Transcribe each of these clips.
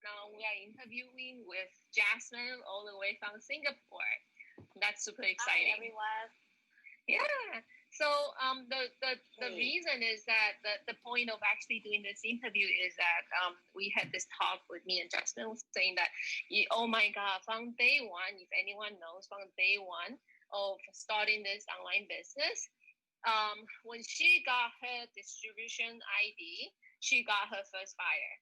now we are interviewing with Jasmine all the way from Singapore. That's super exciting. Hi, everyone. Yeah. So the reason is that the point of actually doing this interview is that we had this talk with me and Justin saying that, oh my God, from day one, if anyone knows, from day one of starting this online business, when she got her distribution ID, she got her first buyer.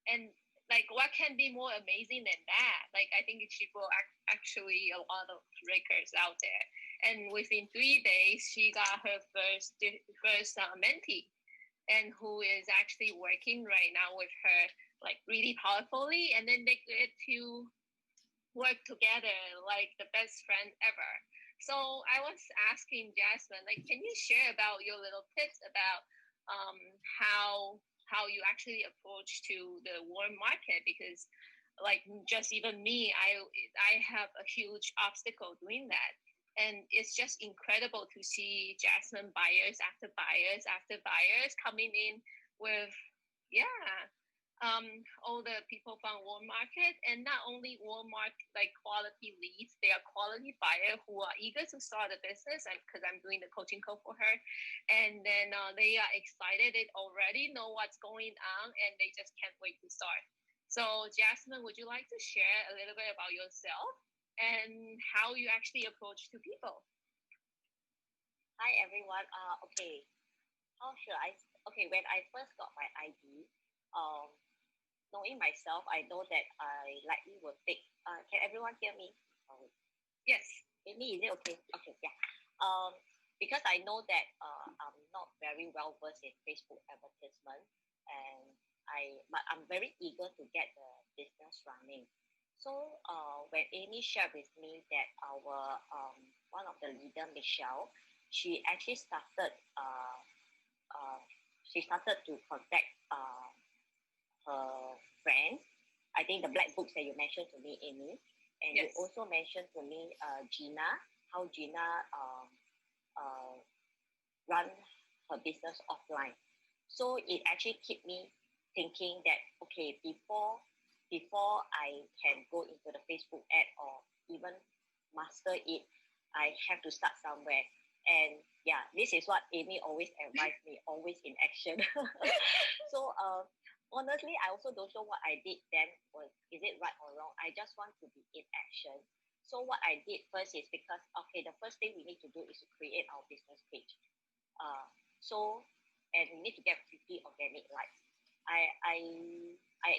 And like, what can be more amazing than that? Like, I think she broke actually a lot of records out there. And within 3 days, she got her first mentee, and who is actually working right now with her, like really powerfully. And then they get to work together like the best friend ever. So I was asking Jasmine, like, can you share about your little tips about how you actually approach to the warm market? Because like just even me, I have a huge obstacle doing that. And it's just incredible to see Jasmine buyers after buyers after buyers coming in with, all the people from Walmart, and not only Walmart like quality leads, they are quality buyers who are eager to start a business, and because I'm doing the coaching call for her, and then they are excited, they already know what's going on, and they just can't wait to start. So Jasmine, would you like to share a little bit about yourself and how you actually approach to people? Hi, everyone. Okay. How should I? Okay, when I first got my ID, knowing myself, I know that I likely will take. Can everyone hear me? Yes. Amy, is it okay? Okay, yeah. Because I know that I'm not very well versed in Facebook advertisement, but I'm very eager to get the business running. So when Amy shared with me that our one of the leader, Michelle, she actually started to contact her friends. I think the black books that you mentioned to me, Amy, and yes. You also mentioned to me Gina, how Gina run her business offline. So it actually kept me thinking that, okay, before I can go into the Facebook ad or even master it, I have to start somewhere. And yeah, this is what Amy always advised me, always in action. So honestly, I also don't know what I did then was, is it right or wrong? I just want to be in action. So what I did first is because, okay, the first thing we need to do is to create our business page. And we need to get 50 organic likes. I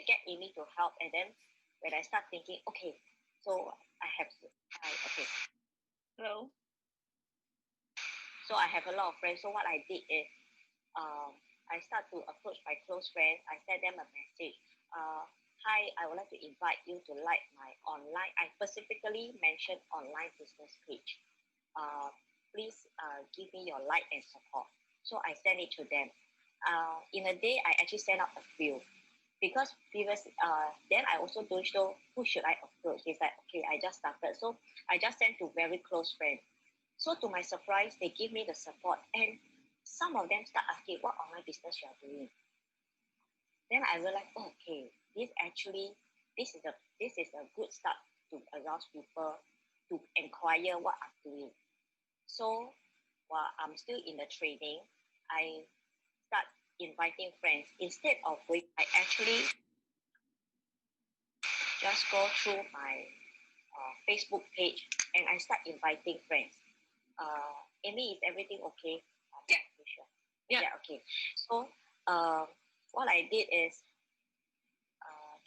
get Amy to help, and then when I start thinking, okay, so I have okay. Hello. So I have a lot of friends. So what I did is, I start to approach my close friends. I send them a message. Hi, I would like to invite you to like my online. I specifically mentioned online business page. Please give me your like and support. So I send it to them. In a day, I actually send out a few. Because previously, then I also don't know who should I approach. It's like, okay, I just started. So I just sent to very close friends. So to my surprise, they give me the support. And some of them start asking, what online business you are doing? Then I realized, okay, this is a good start to arouse people to inquire what I'm doing. So while I'm still in the training, I start inviting friends. Instead of which, I actually just go through my Facebook page and I start inviting friends. Amy, is everything okay? Yeah. Sure. Yeah, okay. So what I did is,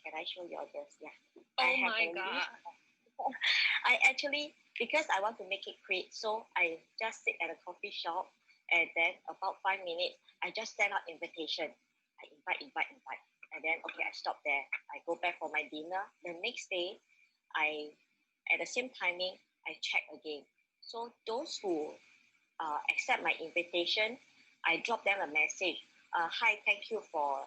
can I show you all this? Yeah. Oh my God. I actually, because I want to make it quick, so I just sit at a coffee shop, and then about 5 minutes, I just send out invitation. I invite. And then, okay, I stop there. I go back for my dinner. The next day, at the same timing, I check again. So those who accept my invitation, I drop them a message. Hi, thank you for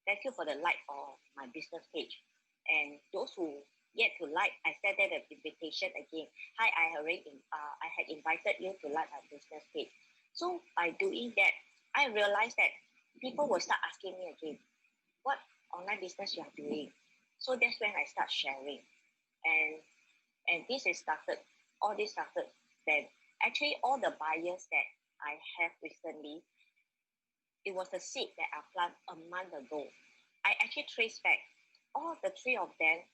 the like of my business page. And those who yet to like, I send them an invitation again. Hi, I had invited you to like my business page. So by doing that, I realized that people will start asking me again, what online business you are doing? So that's when I start sharing. And all this started then. Actually, all the buyers that I have recently, it was a seed that I planted a month ago. I actually traced back all the three of them.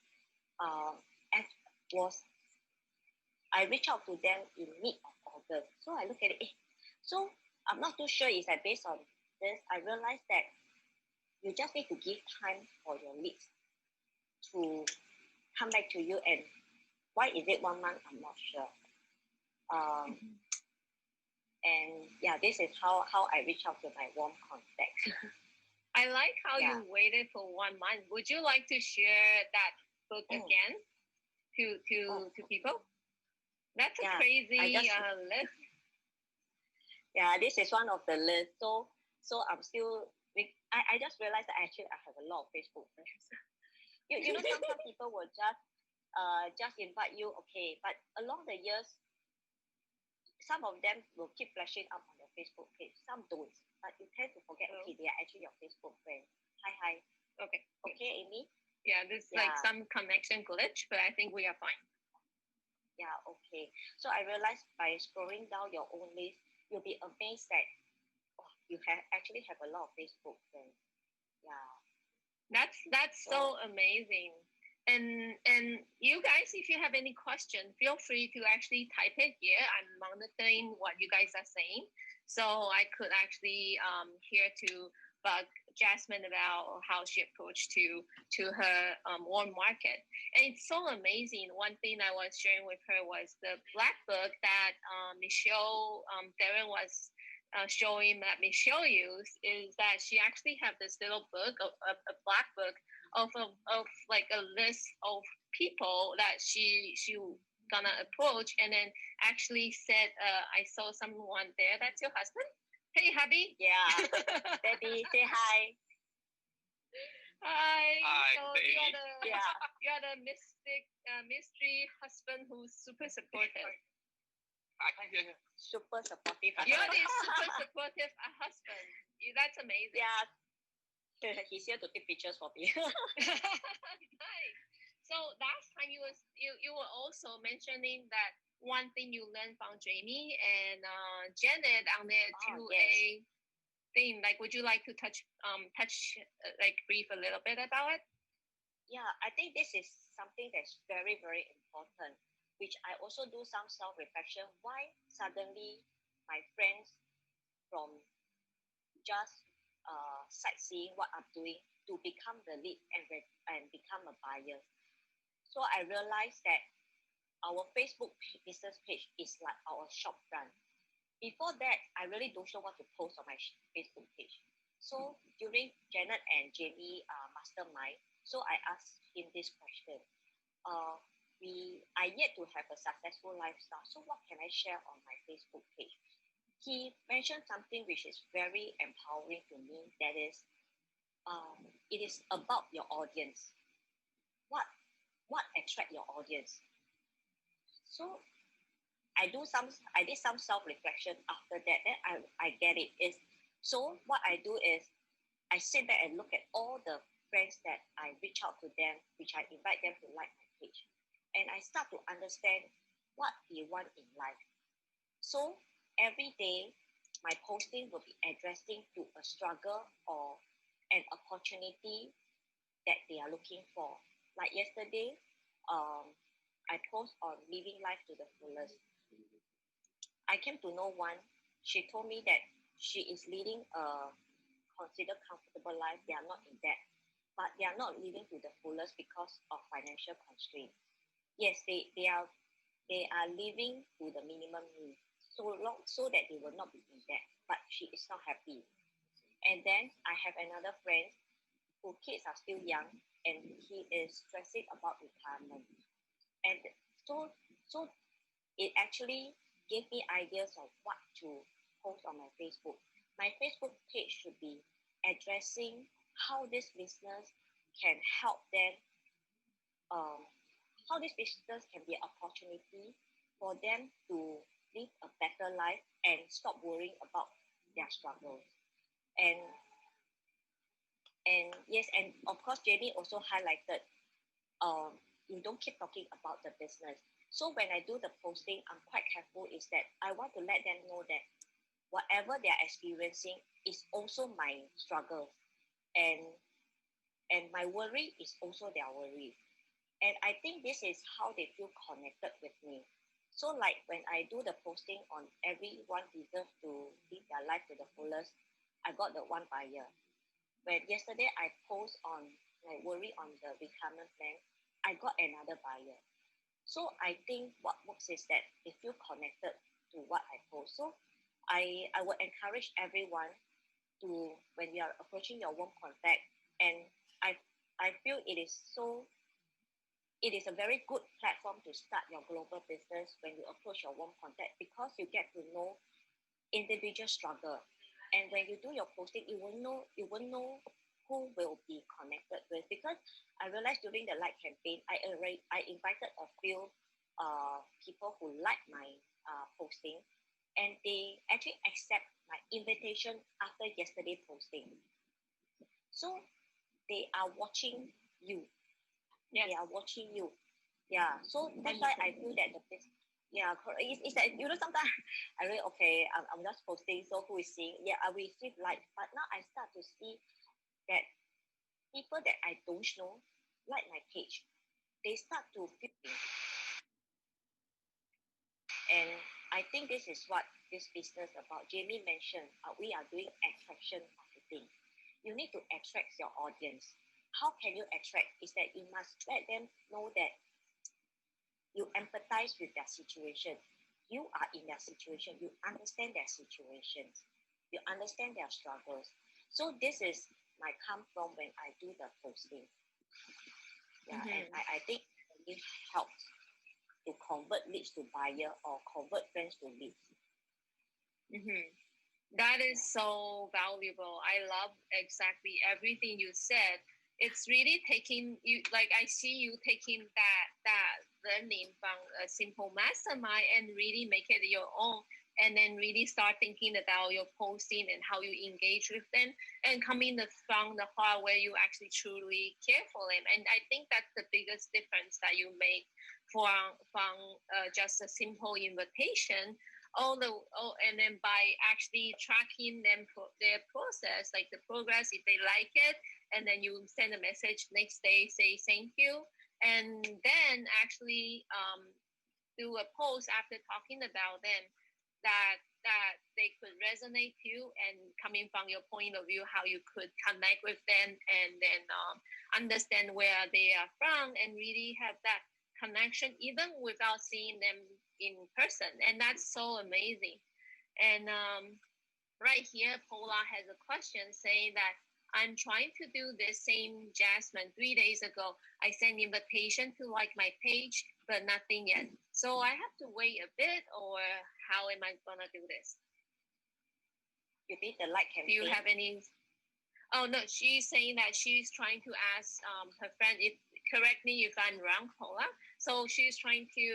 Was I reached out to them in mid of August. So I look at it. So I'm not too sure is that based on this, I realized that you just need to give time for your leads to come back to you. And why is it 1 month? I'm not sure. And yeah, this is how I reach out to my warm contacts. I like how you waited for 1 month. Would you like to share that book again to people? That's a crazy list. Yeah, this is one of the lists. So I'm still. I just realized that actually I have a lot of Facebook friends. you know, some people will just invite you, okay, but along the years, some of them will keep flashing up on your Facebook page. Some don't, but you tend to forget. Okay, they are actually your Facebook friends. Hi. Okay, Amy. Yeah, there's like some connection glitch, but I think we are fine. Yeah, okay. So I realized by scrolling down your own list, you'll be amazed that you actually have a lot of Facebook friends. Yeah. That's so amazing. And you guys, if you have any question, feel free to actually type it here. I'm monitoring what you guys are saying, so I could actually hear to bug Jasmine about how she approached to her warm market. And it's so amazing. One thing I was sharing with her was the black book that Michelle Darren was showing that Michelle used, is that she actually have this little book, a black book of like a list of people that she gonna approach, and then actually said, I saw someone there. That's your husband? Hey, hubby. Yeah. Baby, say hi. Hi. So baby. you are the mystery husband who's super supportive. I can hear you. Super supportive. You're the super supportive husband. That's amazing. Yeah. He's here to take pictures for me. Nice. So last time you were also mentioning that one thing you learned from Jamie and Janet on their 2A thing. Like, would you like to touch like brief a little bit about it? Yeah, I think this is something that's very, very important, which I also do some self-reflection. Why suddenly my friends from just sightseeing what I'm doing to become the lead and become a buyer. So I realized that our Facebook business page is like our shop front. Before that, I really don't know what to post on my Facebook page. So during Janet and Jamie mastermind, so I asked him this question. I yet to have a successful lifestyle. So what can I share on my Facebook page? He mentioned something which is very empowering to me. That is, it is about your audience. What attract your audience? So I did some self-reflection after that. Then I get it. So what I do is I sit back and look at all the friends that I reach out to them, which I invite them to like my page. And I start to understand what they want in life. So every day, my posting will be addressing to a struggle or an opportunity that they are looking for. Like yesterday, I post on living life to the fullest. I came to know one. She told me that she is leading a considered comfortable life. They are not in debt, but they are not living to the fullest because of financial constraints. Yes, they are living to the minimum needs so that they will not be in debt, but she is not happy. And then I have another friend whose kids are still young and he is stressing about retirement. And so it actually gave me ideas of what to post on my Facebook. My Facebook page should be addressing how this business can help them, how this business can be an opportunity for them to live a better life and stop worrying about their struggles. And And yes, and of course, Jamie also highlighted, you don't keep talking about the business. So when I do the posting, I'm quite careful is that I want to let them know that whatever they are experiencing is also my struggle. And my worry is also their worry. And I think this is how they feel connected with me. So like when I do the posting on everyone deserves to live their life to the fullest, I got the one buyer. When yesterday I post on like worry on the retirement plan, I got another buyer. So I think what works is that they feel connected to what I post. So I would encourage everyone to, when you are approaching your warm contact, and I I feel it is a very good platform to start your global business when you approach your warm contact, because you get to know individual struggle. And when you do your posting, you will know who will be connected with. Because I realized during the like campaign, I invited a few people who like my posting, and they actually accept my invitation after yesterday posting. So they are watching you. Yes. They are watching you. Yeah. So that's why I feel that the business. Yeah, it's that sometimes I really okay. I'm just posting, so who is seeing? Yeah, I receive like, but now I start to see that people that I don't know like my page. They start to feel, and I think this is what this business about. Jamie mentioned, we are doing attraction marketing. You need to attract your audience. How can you attract? Is that you must let them know that you empathize with their situation. You are in their situation. You understand their situations. You understand their struggles. So this is my come from when I do the posting. Yeah, and I think it helps to convert leads to buyer or convert friends to leads. That is so valuable. I love exactly everything you said. It's really taking you, like I see you taking that learning from a simple mastermind and really make it your own, and then really start thinking about your posting and how you engage with them, and coming from the heart where you actually truly care for them. And I think that's the biggest difference that you make from just a simple invitation, and then by actually tracking them their process, like the progress, if they like it, and then you send a message next day, say thank you, and then actually do a post after talking about them that they could resonate to you, and coming from your point of view, how you could connect with them, and then understand where they are from, and really have that connection even without seeing them in person. And that's so amazing. And right here, Paula has a question saying that I'm trying to do the same, Jasmine. 3 days ago, I sent invitation to like my page, but nothing yet. So I have to wait a bit, or how am I gonna do this? You did the like campaign. Do you have any? Oh no, she's saying that she's trying to ask her friend. If correct me if I'm wrong, Paula. So she's trying to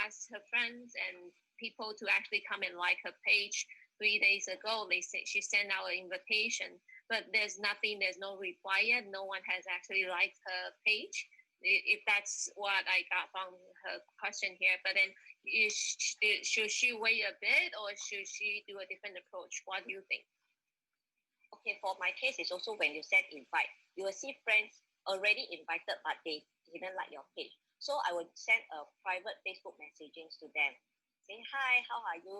ask her friends and people to actually come and like her page. 3 days ago, they say she sent out an invitation, but there's nothing. There's no reply yet. No one has actually liked her page. If that's what I got from her question here. But then, should she wait a bit, or should she do a different approach? What do you think? Okay, for my case, it's also when you send invite, you will see friends already invited, but they didn't like your page. So I would send a private Facebook messaging to them, saying, "Hi, how are you?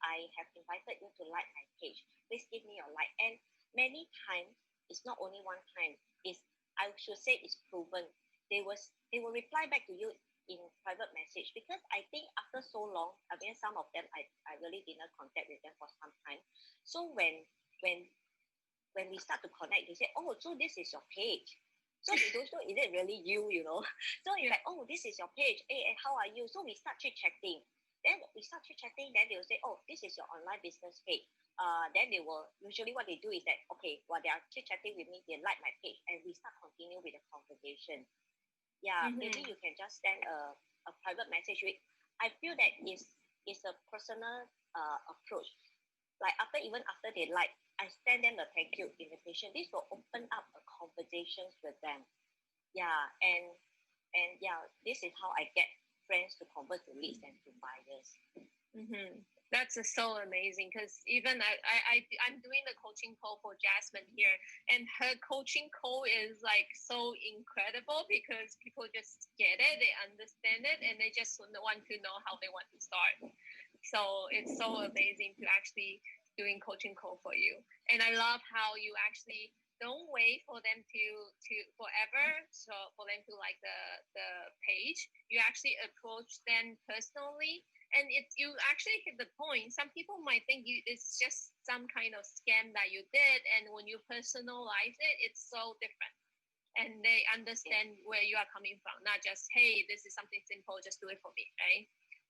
I have invited you to like my page. Please give me your like." And many times, it's not only one time. It's, I should say, it's proven. They will reply back to you in private message, because I think after so long, I mean, some of them I really didn't contact with them for some time. So when we start to connect, they say, "Oh, so this is your page." So they don't know, is it really you? So it's like, "Oh, this is your page. Hey, how are you?" So we start chit-chatting. Then then they will say, "Oh, this is your online business page." Then they will, usually what they do is that, okay, while they are chit-chatting with me, they like my page, and we start continue with the conversation. Yeah, maybe you can just send a private message with. I feel that is a personal approach. Like even after they like, I send them a thank you invitation. This will open up a conversations with them. Yeah, and yeah, this is how I get friends to convert to leads and to buyers. Mm-hmm. That's so amazing because even I'm doing the coaching call for Jasmine here, and her coaching call is like so incredible because people just get it, they understand it, and they just want to know how they want to start. So it's so amazing to actually doing coaching call for you, and I love how you actually don't wait for them to forever, so for them to like the page. You actually approach them personally, and you actually hit the point. Some people might think it's just some kind of scam that you did, and when you personalize it, it's so different, and they understand where you are coming from, not just, hey, this is something simple, just do it for me, right?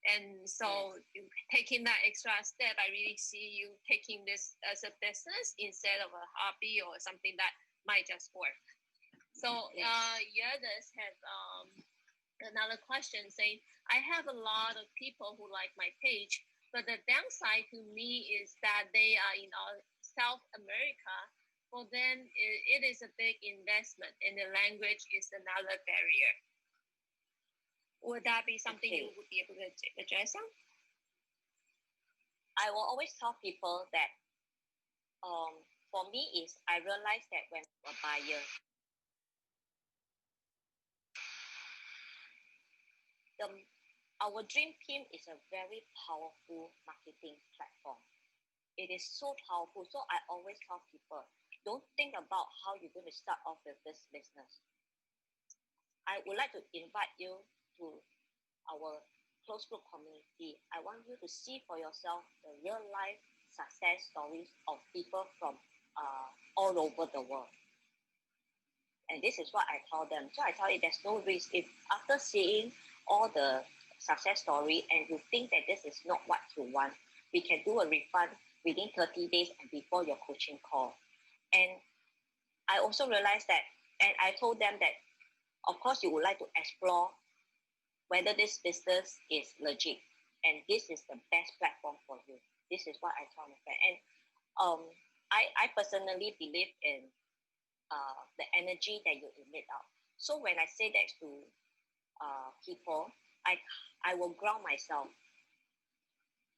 And so you taking that extra step, I really see you taking this as a business instead of a hobby or something that might just work. So Yildiz has another question saying, I have a lot of people who like my page, but the downside to me is that they are in South America. For them, it is a big investment, and the language is another barrier. Would that be something you would be able to address on? I will always tell people that for me is I realize that when a buyer, our Dream Team is a very powerful marketing platform. It is so powerful. So I always tell people, don't think about how you're going to start off with this business. I would like to invite you to our closed group community. I want you to see for yourself the real life success stories of people from all over the world. And this is what I tell them. So I tell you there's no risk. If after seeing all the success story and you think that this is not what you want, we can do a refund within 30 days and before your coaching call. And I also realized that, and I told them that, of course, you would like to explore whether this business is legit, and this is the best platform for you. This is what I tell my friend. And I personally believe in the energy that you emit out. So when I say that to people, I will ground myself.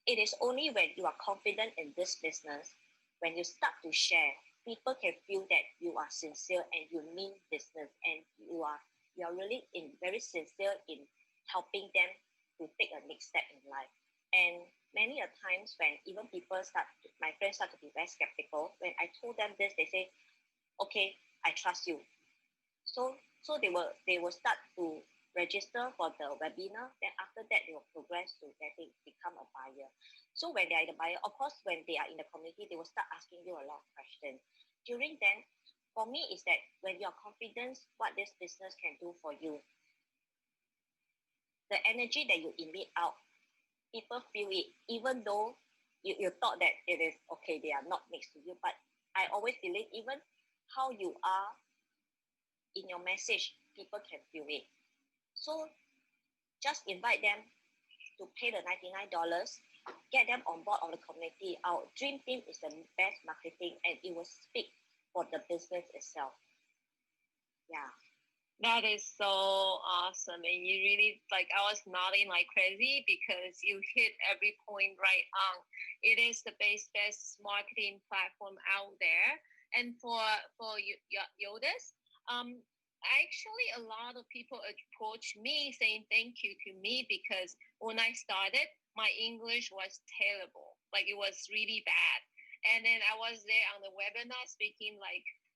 It is only when you are confident in this business, when you start to share, people can feel that you are sincere and you mean business, and you are really very sincere in helping them to take a next step in life. And many a times when even my friends start to be very skeptical, when I told them this, they say, okay, I trust you. So they will start to register for the webinar. Then after that, they will progress to become a buyer. So when they are the buyer, of course, when they are in the community, they will start asking you a lot of questions. During then, for me, is that when you're confident what this business can do for you, the energy that you emit out, people feel it, even though you thought that it is okay, they are not next to you. But I always believe even how you are in your message, people can feel it. So just invite them to pay the $99, get them on board of the community. Our Dream Team is the best marketing, and it will speak for the business itself. Yeah. That is so awesome. And you really, I was nodding like crazy because you hit every point right on. It is the best marketing platform out there. And for Yildiz, actually a lot of people approach me saying thank you to me because when I started, my English was terrible. It was really bad. And then I was there on the webinar speaking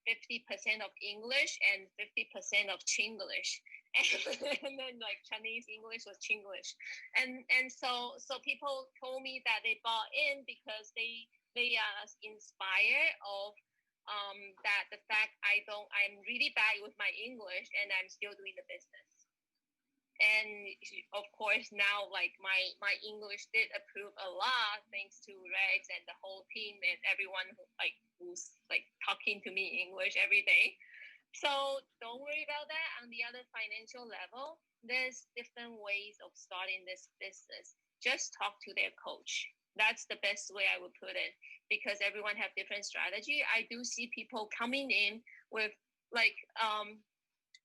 50% of English and 50% of Chinglish, and then Chinese English was Chinglish, and so people told me that they bought in because they are inspired of that the fact I'm really bad with my English and I'm still doing the business. And of course now my English did improve a lot thanks to Rex and the whole team and everyone who's talking to me English every day. So don't worry about that. On the other financial level, there's different ways of starting this business. Just talk to their coach. That's the best way I would put it. because everyone have different strategy. I do see people coming in with like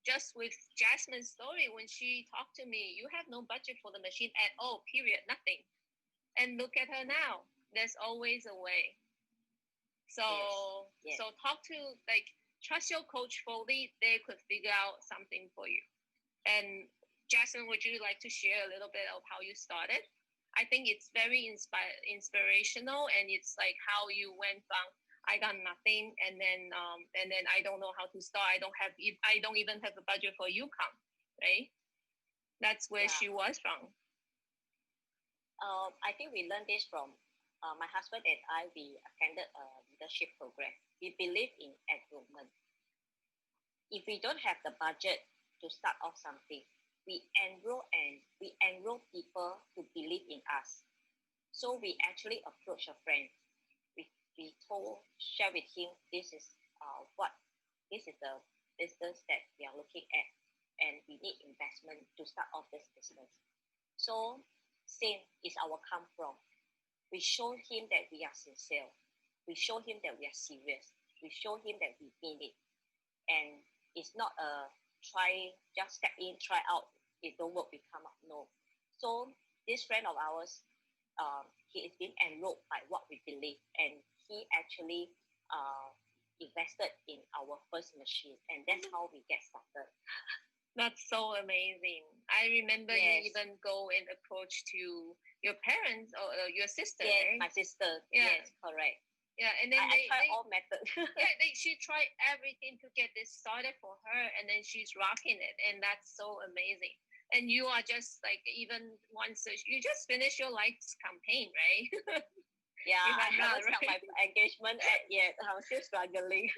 just with Jasmine's story when she talked to me, you have no budget for the machine at all, period, nothing. And look at her now. There's always a way. So Yes. so talk to like trust your coach fully. They could figure out something for you. And Jasmine, would you like to share a little bit of how you started? I think it's very inspirational, and it's like how you went from I got nothing, and then I don't know how to start. I don't even have a budget for UConn, right? That's where she was from. I think we learned this from my husband and I. We attended a leadership program. We believe in enrollment. If we don't have the budget to start off something, we enroll people to believe in us. So we actually approach a friend. We share with him this is the business that we are looking at, and we need investment to start off this business. So same is our come from. We show him that we are sincere. We show him that we are serious. We show him that we mean it. And it's not a just step in, try out. If don't work, we come up. No. So this friend of ours, he is being enrolled by what we believe, and he actually invested in our first machine, and that's how we get started. That's so amazing. I remember you even go and approach to your parents or your sister. Yes, right? My sister. Yeah. Yes, correct. Yeah, and then I tried all methods. She tried everything to get this started for her, and then she's rocking it, and that's so amazing. And you are just like even once you just finished your lights campaign, right? Yeah, I haven't started my engagement yet. I'm still struggling.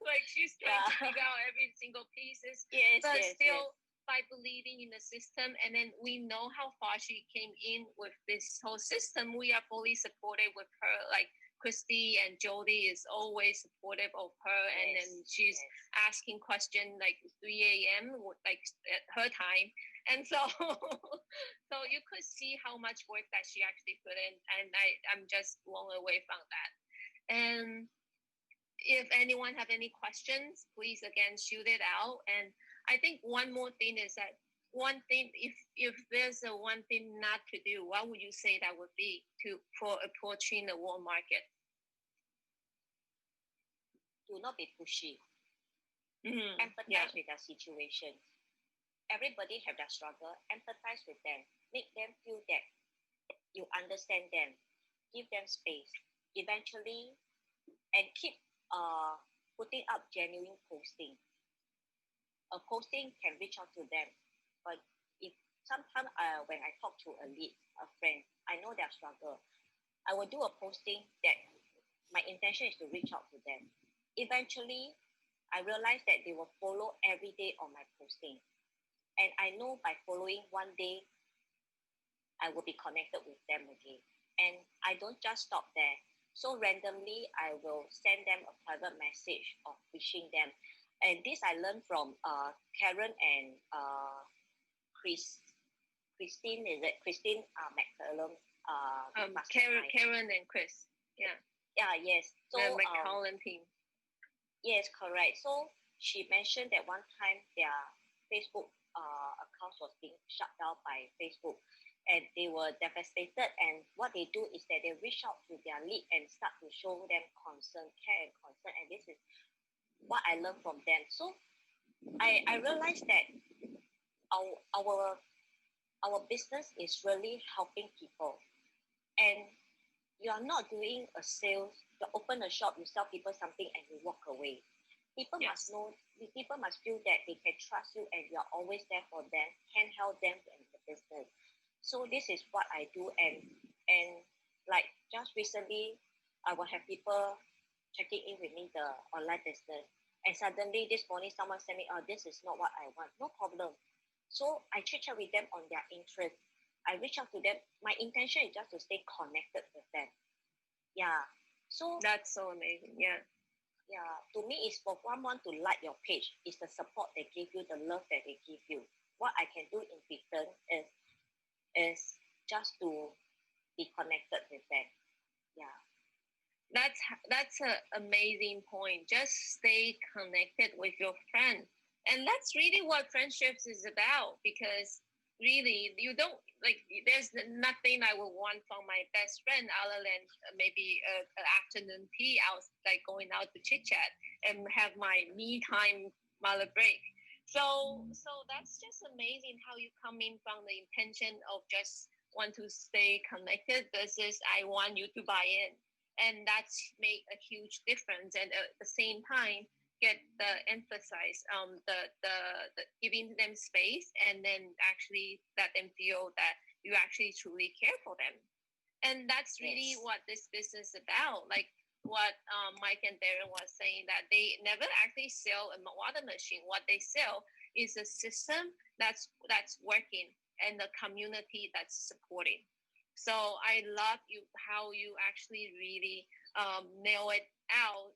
Like she's trying to figure out every single pieces. Yes, but still by believing in the system, and then we know how far she came in with this whole system. We are fully supported with her. Like Christy and Jody is always supportive of her, and then she's asking questions like 3 a.m. like at her time, and so so you could see how much work that she actually put in, and I'm just blown away from that. And if anyone have any questions, please again shoot it out. And I think one more thing is that one thing, if there's a one thing not to do, what would you say that would be for approaching the world market? Do not be pushy. Empathize with their situation. Everybody have their struggle. Empathize with them. Make them feel that you understand them. Give them space. Eventually, and keep putting up genuine posting. A posting can reach out to them, but if sometimes when I talk to a friend, I know their struggle. I will do a posting that my intention is to reach out to them. Eventually, I realize that they will follow every day on my posting, and I know by following one day, I will be connected with them again. And I don't just stop there. So randomly, I will send them a private message of wishing them. And this I learned from Karen and Christine, is it? Christine McCallum. Karen and Chris. Yeah. Yeah, yes. So, the McCallum team. Yes, correct. So she mentioned that one time their Facebook accounts was being shut down by Facebook, and they were devastated. And what they do is that they reach out to their lead and start to show them care and concern. And this is what I learned from them. So I realized that our business is really helping people, and you are not doing a sales. You open a shop, you sell people something, and you walk away. People must know. People must feel that they can trust you, and you are always there for them, handheld them in the business. So this is what I do, and like just recently, I will have people checking in with me the online business, and suddenly this morning someone sent me, "Oh, this is not what I want." No problem. So I chit chat with them on their interest. I reach out to them. My intention is just to stay connected with them. Yeah. So that's so amazing. Yeah. Yeah. To me, it's for someone to like your page. It's the support they give you, the love that they give you. What I can do in return is just to be connected with them. Yeah. that's an amazing point. Just stay connected with your friend, and that's really what friendships is about. Because really, you don't like. There's nothing I would want from my best friend other than maybe an afternoon tea out, like going out to chit chat and have my me time mother break. So that's just amazing how you come in from the intention of just want to stay connected versus I want you to buy in, and that's make a huge difference. And at the same time, get the emphasize the giving them space, and then actually let them feel that you actually truly care for them. And that's really Yes. what this business is about. Like what Mike and Darren was saying, that they never actually sell a water machine. What they sell is a system that's working and the community that's supporting. So I love you how you actually really nail it out,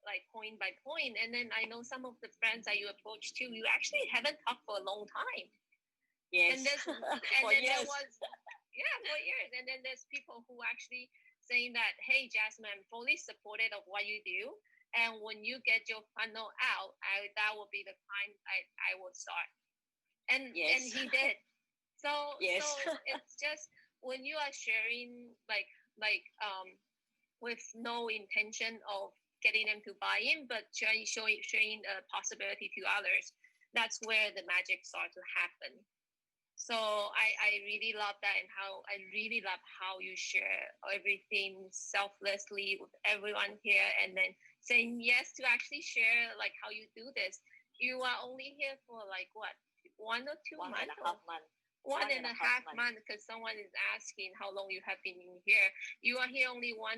like point by point. And then I know some of the friends that you approached too, you actually haven't talked for a long time. Yes. And there's and For then years. there was yeah, for years. And then there's people who actually saying that, hey Jasmine, I'm fully supportive of what you do. And when you get your funnel out, that will be the time I will start. And Yes. he did. So Yes. so it's just when you are sharing with no intention of getting them to buy in, but sharing a possibility to others, that's where the magic starts to happen. So I really love that, and how I really love how you share everything selflessly with everyone here, and then saying yes to actually share like how you do this. You are only here for like what, 1 or 2 One and months? a half month. One and a half month, because someone is asking how long you have been in here. You are here only 1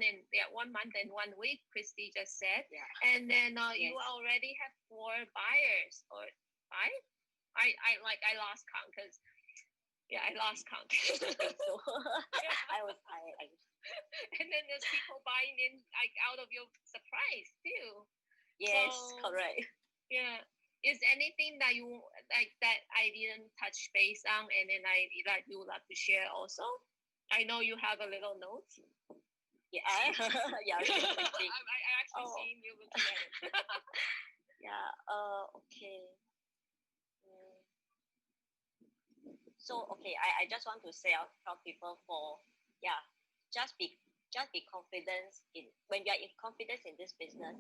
month and 1 week, Christy just said. Yeah. And then you already have 4 buyers or 5. I lost count because I lost count. So And then there's people buying in like out of your surprise too. yes, So, correct. Yeah. Is anything that you like that I didn't touch base on, and then that you would love to share also? I know you have a little note. Yeah. Yeah. I actually seen you looking at it. Yeah. Okay. So okay, I just want to say out tell people just be confident in when you are in confidence in this business,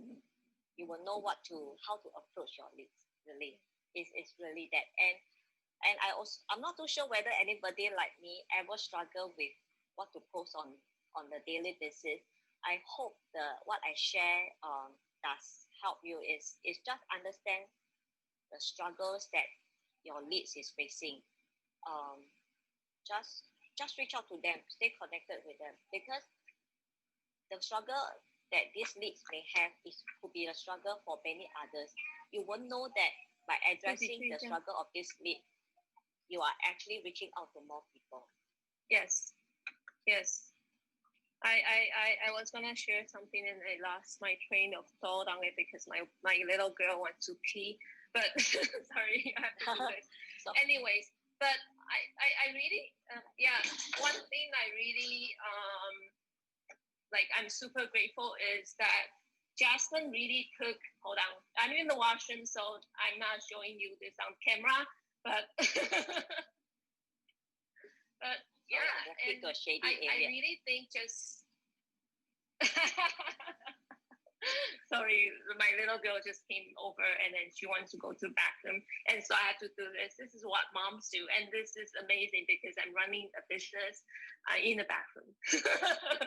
you will know how to approach your leads. Really, it's really that. And I'm not too sure whether anybody like me ever struggle with what to post on the daily basis. I hope what I share does help you is just understand the struggles that your leads is facing. Just reach out to them, stay connected with them, because the struggle that these leads may have could be a struggle for many others. You won't know that by addressing the struggle of this lead, you are actually reaching out to more people. Yes. I was gonna share something and I lost my train of thought on it because my little girl wants to pee. But sorry, I have to do this. So, anyways, but I really one thing I really I'm super grateful is that Jasmine really took. Hold on, I'm in the washroom, so I'm not showing you this on camera, but but yeah, and I really think just sorry, my little girl just came over and then she wants to go to the bathroom, and so I had to do this. This is what moms do, and this is amazing because I'm running a business in the bathroom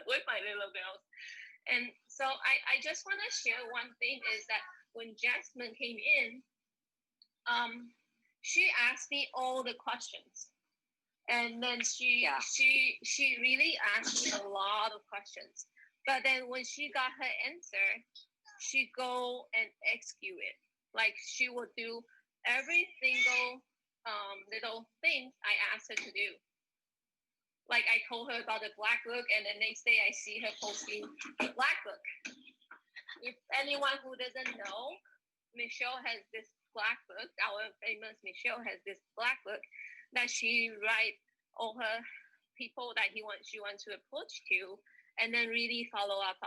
with my little girls. And so I just want to share one thing is that when Jasmine came in, she asked me all the questions. And then she really asked me a lot of questions. But then when she got her answer, she go and execute it. Like she would do every single little thing I asked her to do. Like I told her about the black book, and the next day I see her posting the black book. If anyone who doesn't know, Michelle has this black book. Our famous Michelle has this black book that she write all her people that she wants to approach to, and then really follow up.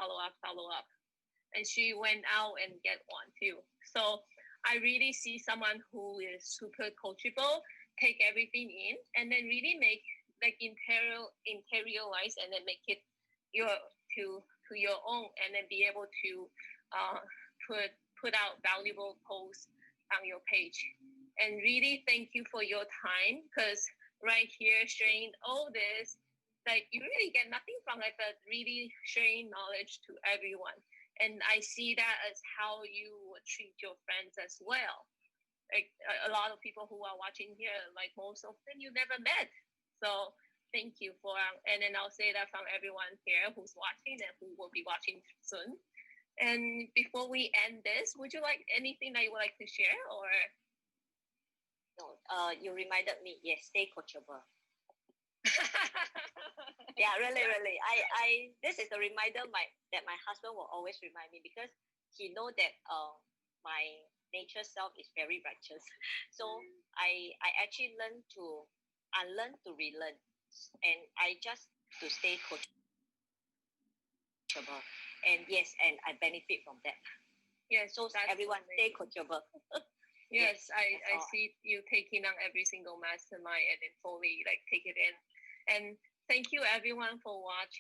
And she went out and get one too. So I really see someone who is super coachable, take everything in, and then really make like interiorize and then make it your to your own, and then be able to uh, put out valuable posts on your page. And really thank you for your time, because right here sharing all this, like you really get nothing from it but really sharing knowledge to everyone. And I see that as how you would treat your friends as well. Like a lot of people who are watching here, like most of them you never met. So thank you for, and then I'll say that from everyone here who's watching and who will be watching soon. And before we end this, would you like anything that you would like to share, or? No, you reminded me. Yes, stay coachable. Yeah, really. I this is a reminder that my husband will always remind me, because he know that my nature self is very righteous. So I actually learn to unlearn to relearn, and I just to stay coachable. And yes, and I benefit from that. Yes, so everyone stay coachable. Yes, I see you taking on every single mastermind and then fully like take it in. And thank you everyone for watching.